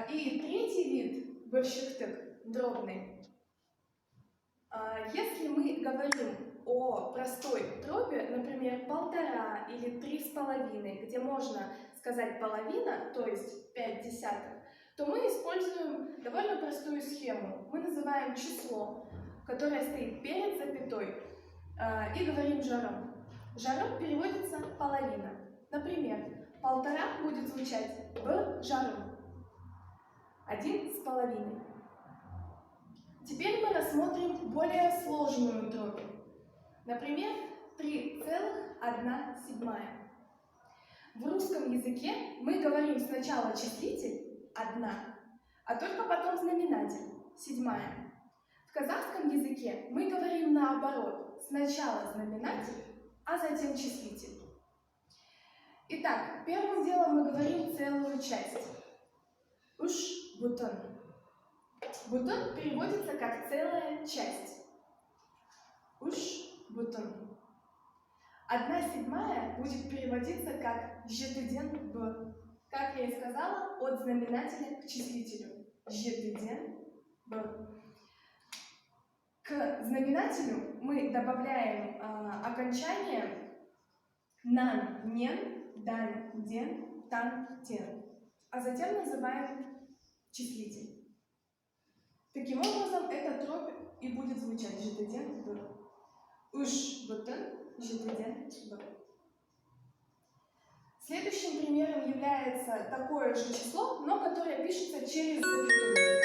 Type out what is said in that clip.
И третий вид больших-тык, дробный. Если мы говорим о простой дроби, например, 1,5 или 3,5, где можно сказать половина, то есть 5 десятых, то мы используем довольно простую схему. Мы называем число, которое стоит перед запятой, и говорим жаром. Жаром переводится половина. Например, 1,5 будет звучать в жаром. 1,5. Теперь мы рассмотрим более сложную дробь. Например, 3,1. В русском языке мы говорим сначала числитель 1, а только потом знаменатель 7. В казахском языке мы говорим наоборот. Сначала знаменатель, а затем числитель. Итак, первым делом мы говорим целую часть. Уш бутон. Бутон переводится как целая часть. Уш бутон. 1/7 будет переводиться как жетыден б. Как я и сказала, от знаменателя к числителю. Жетыден б. К знаменателю мы добавляем окончание нан, нен, дан, ден, тан, тен, а затем называем числитель. Таким образом, эта дробь и будет звучать жетыден б. Уш бутон, жетыден б. Следующим примером является такое же число, но которое пишется через запятую.